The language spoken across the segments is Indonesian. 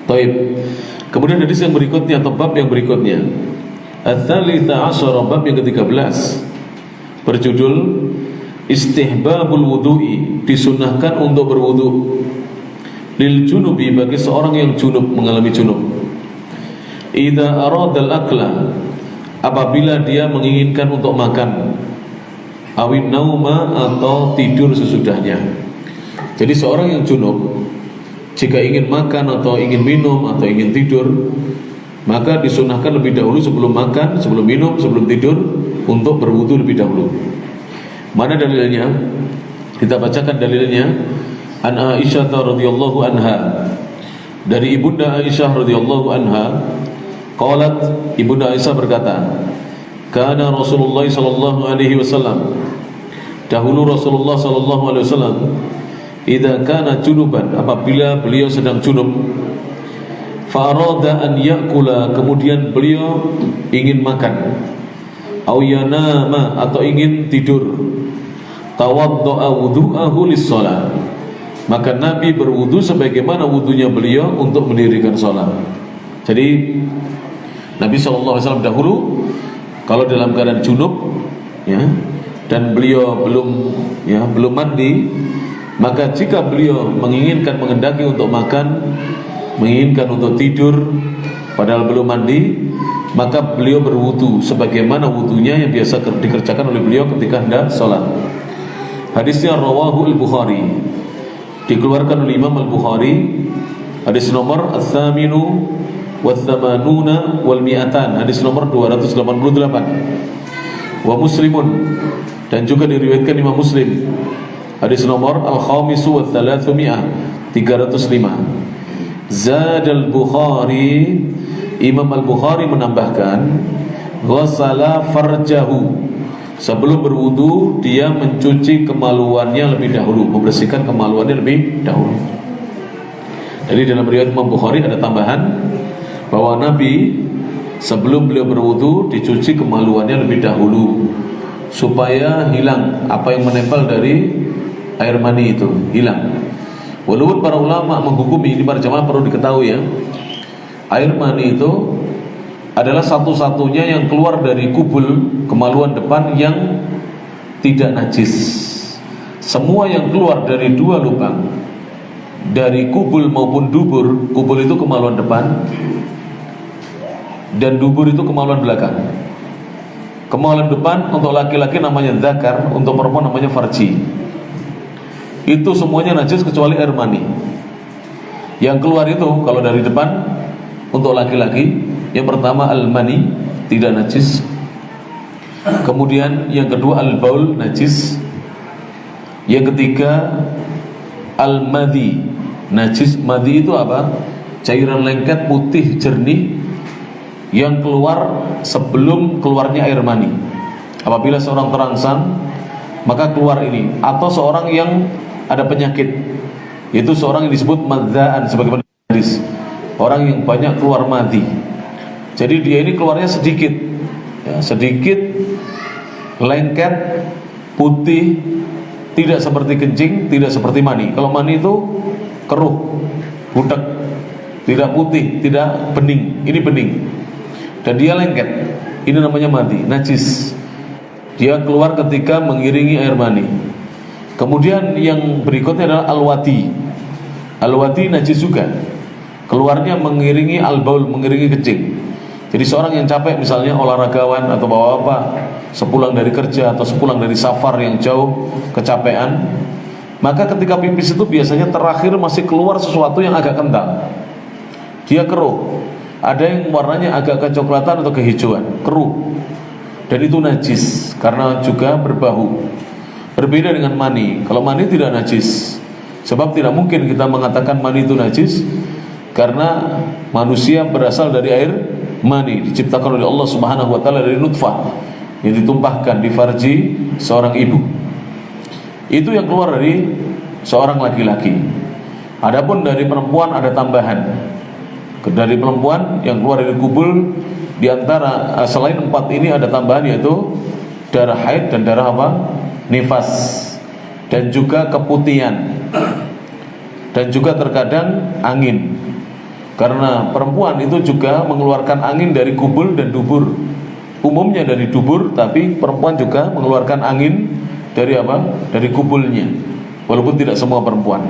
Taib. Kemudian hadis yang berikutnya atau bab yang berikutnya, Ats-Tsalitsa Asyara, bab yang ke-13, berjudul Istihbabul wudu'i, disunahkan untuk berwudu, lil junubi, bagi seorang yang junub, mengalami junub. Idza aradal akla, apabila dia menginginkan untuk makan, awin nauma, atau tidur sesudahnya. Jadi seorang yang junub jika ingin makan atau ingin minum atau ingin tidur, maka disunahkan lebih dahulu sebelum makan, sebelum minum, sebelum tidur, untuk berwudu lebih dahulu. Mana dalilnya? Kita bacakan dalilnya. An Aisyah radhiyallahu anha, dari ibunda Aisyah radhiyallahu anha, qalat, ibunda Aisyah berkata, kana Rasulullah sallallahu alaihi wasallam, dahulu Rasulullah sallallahu alaihi wasallam, idza kana junuban, apabila beliau sedang junub, fa arada an ya'kula, kemudian beliau ingin makan, au yanama, atau ingin tidur, tawadda'a wudu'ahu lis-shalah, maka Nabi berwudu sebagaimana wudunya beliau untuk mendirikan salat. Jadi Nabi SAW dahulu kalau dalam keadaan junub, ya, dan beliau belum mandi, maka jika beliau menginginkan, menghendaki untuk makan, menginginkan untuk tidur padahal belum mandi, maka beliau berwudu sebagaimana wudunya yang biasa dikerjakan oleh beliau ketika hendak salat. Hadisnya rawahu al-Bukhari, dikeluarkan oleh Imam al-Bukhari, hadis nomor ats-tsaminu wa-tsamanuna wal-mi'atan, hadis nomor 288. Wa Muslimun, dan juga diriwayatkan Imam Muslim, hadis nomor al-khamisu wa-thalathumiyah, 305. Zadal Bukhari, Imam al-Bukhari menambahkan, ghasala farjahu, sebelum berwudu dia mencuci kemaluannya lebih dahulu, membersihkan kemaluannya lebih dahulu. Jadi dalam riwayat Imam Bukhari ada tambahan bahwa Nabi sebelum beliau berwudu dicuci kemaluannya lebih dahulu supaya hilang apa yang menempel dari air mani itu, hilang. Walaupun para ulama menghukumi, ini para jamaah perlu diketahui ya, air mani itu adalah satu-satunya yang keluar dari kubul kemaluan depan yang tidak najis. Semua yang keluar dari dua lubang, dari kubul maupun dubur, kubul itu kemaluan depan dan dubur itu kemaluan belakang. Kemaluan depan untuk laki-laki namanya dzakar, untuk perempuan namanya farji. Itu semuanya najis kecuali air mani. Yang keluar itu kalau dari depan untuk laki-laki, yang pertama al-mani, tidak najis. Kemudian yang kedua al-baul, najis. Yang ketiga al-madhi, najis. Madhi itu apa? Cairan lengket putih jernih yang keluar sebelum keluarnya air mani. Apabila seorang terangsang, maka keluar ini. Atau seorang yang ada penyakit, yaitu seorang yang disebut madzaan, sebagaimana hadis, orang yang banyak keluar madhi. Jadi dia ini keluarnya sedikit, ya, sedikit, lengket, putih, tidak seperti kencing, tidak seperti mani. Kalau mani itu keruh, butek, tidak putih, tidak bening. Ini bening, dan dia lengket. Ini namanya madhi, najis. Dia keluar ketika mengiringi air mani. Kemudian yang berikutnya adalah al-wadi. Al-wadi najis juga, keluarnya mengiringi al-baul, mengiringi kencing. Jadi seorang yang capek, misalnya olahragawan atau bapak-bapak, sepulang dari kerja atau sepulang dari safar yang jauh, kecapean, maka ketika pipis itu biasanya terakhir masih keluar sesuatu yang agak kental. Dia keruh, ada yang warnanya agak kecoklatan atau kehijauan, keruh, dan itu najis karena juga berbau. Berbeda dengan mani. Kalau mani tidak najis, sebab tidak mungkin kita mengatakan mani itu najis, karena manusia berasal dari air mani, diciptakan oleh Allah Subhanahu wa taala dari nutfah yang ditumpahkan di farji seorang ibu. Itu yang keluar dari seorang laki-laki. Adapun dari perempuan ada tambahan. Dari perempuan yang keluar dari kubul, di antara selain 4 ini ada tambahan, yaitu darah haid dan darah apa? Nifas, dan juga keputihan, dan juga terkadang angin. Karena perempuan itu juga mengeluarkan angin dari kubul dan dubur. Umumnya dari dubur, tapi perempuan juga mengeluarkan angin dari apa? Dari kubulnya. Walaupun tidak semua perempuan.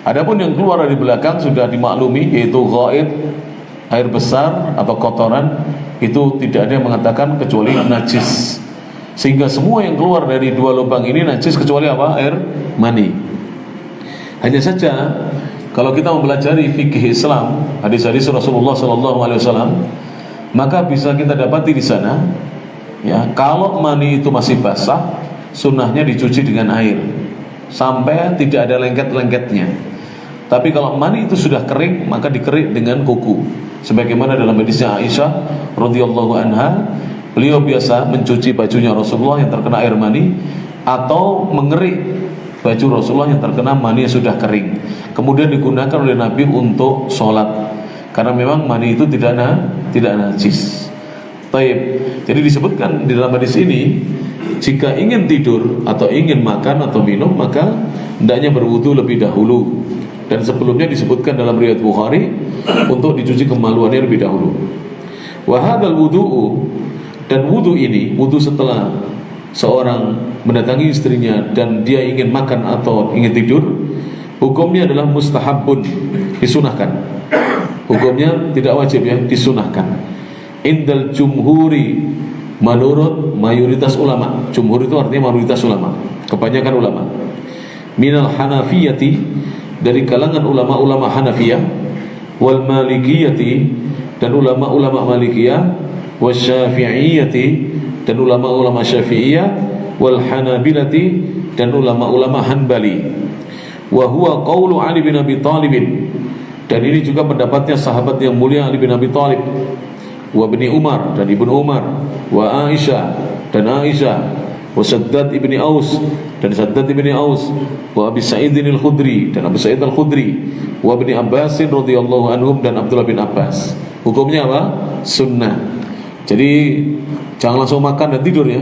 Adapun yang keluar dari belakang sudah dimaklumi, yaitu ghaid, air besar atau kotoran, itu tidak ada yang mengatakan kecuali najis. Sehingga semua yang keluar dari dua lubang ini najis kecuali apa? Air mani. Hanya saja kalau kita mempelajari fikih Islam, hadis-hadis Rasulullah SAW, maka bisa kita dapati di sana, ya, kalau mani itu masih basah, sunnahnya dicuci dengan air sampai tidak ada lengket-lengketnya. Tapi kalau mani itu sudah kering, maka dikerik dengan kuku. Sebagaimana dalam hadisnya Aisyah radhiyallahu anha, beliau biasa mencuci bajunya Rasulullah yang terkena air mani, atau mengerik baju Rasulullah yang terkena mani yang sudah kering. Kemudian digunakan oleh Nabi untuk sholat, karena memang mani itu tidak najis. Taib. Jadi disebutkan di dalam hadis ini, jika ingin tidur atau ingin makan atau minum, maka hendaknya berwudu lebih dahulu. Dan sebelumnya disebutkan dalam riwayat Bukhari untuk dicuci kemaluannya lebih dahulu. Wa hadzal wudu'u, dan wudu ini, wudu setelah seorang mendatangi istrinya dan dia ingin makan atau ingin tidur, hukumnya adalah mustahabun, disunahkan. Hukumnya tidak wajib, ya, disunahkan. Indal jumhuri, menurut mayoritas ulama. Jumhur itu artinya mayoritas ulama, kebanyakan ulama. Minal hanafiyati, dari kalangan ulama-ulama Hanafiyah, wal malikiyati, dan ulama-ulama Malikiyah, wasyafi'iyati, dan ulama-ulama Syafi'iyah, wal hanabilati, dan ulama-ulama Hanbali. Wa huwa qaulu Ali bin Abi Thalib, dan ini juga pendapatnya sahabat yang mulia Ali bin Abi Thalib, wa Ibni Umar, dan Ibnu Umar, wa Aisyah, dan Aisyah, wa Saddad ibni Aus, dan Saddad ibni Aus, wa Abi Sa'id al-Khudri, dan Abu Sa'id al-Khudri, wa Ibni Abbas radhiyallahu anhum, dan Abdullah bin Abbas. Hukumnya apa? Sunnah. Jadi jangan langsung makan dan tidur, ya.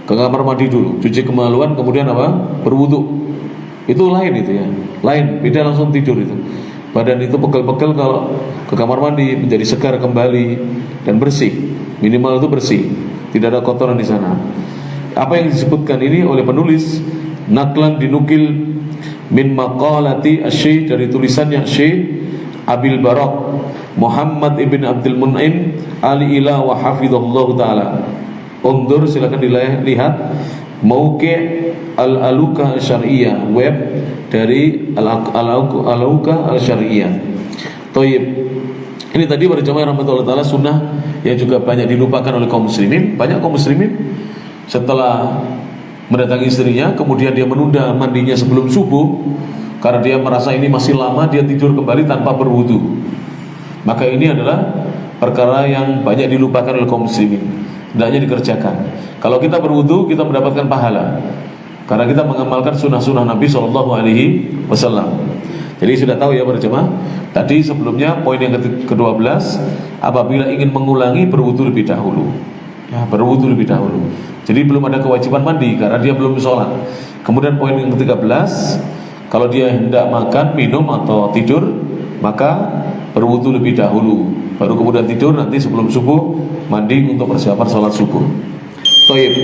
Ke kamar mandi dulu, cuci kemaluan, kemudian apa? Berwudu. Itu lain itu, ya. Lain, beda langsung tidur itu. Badan itu pegel-pegel, kalau ke kamar mandi menjadi segar kembali dan bersih. Minimal itu bersih, tidak ada kotoran di sana. Apa yang disebutkan ini oleh penulis, naklan, dinukil, min maqalati asy-syekh, dari tulisannya Syekh Abil Barak Muhammad ibn Abdul Mun'im Ali-ila wa hafidhullahu ta'ala. Undur, silakan dilihat Mauqi' Al-Aluka Al-Syar'iyah, web dari Al-Aluka Al-Syar'iyah. Thayyib. Ini tadi pada jamaah rahmatullah ta'ala sunnah yang juga banyak dilupakan oleh kaum muslimin. Banyak kaum muslimin setelah mendatangi istrinya, kemudian dia menunda mandinya sebelum subuh karena dia merasa ini masih lama, dia tidur kembali tanpa berwudu. Maka ini adalah perkara yang banyak dilupakan oleh kaum muslimin, hendaknya dikerjakan. Kalau kita berwudu, kita mendapatkan pahala karena kita mengamalkan sunnah-sunnah Nabi SAW. Jadi sudah tahu, ya para jemaah. Tadi sebelumnya poin yang ke-12, apabila ingin mengulangi, berwudu lebih dahulu, ya, berwudu lebih dahulu. Jadi belum ada kewajiban mandi karena dia belum sholat. Kemudian poin yang ke-13, kalau dia hendak makan, minum, atau tidur, maka berwudu lebih dahulu, baru kemudian tidur. Nanti sebelum subuh mandi untuk persiapan sholat subuh. Thayyib.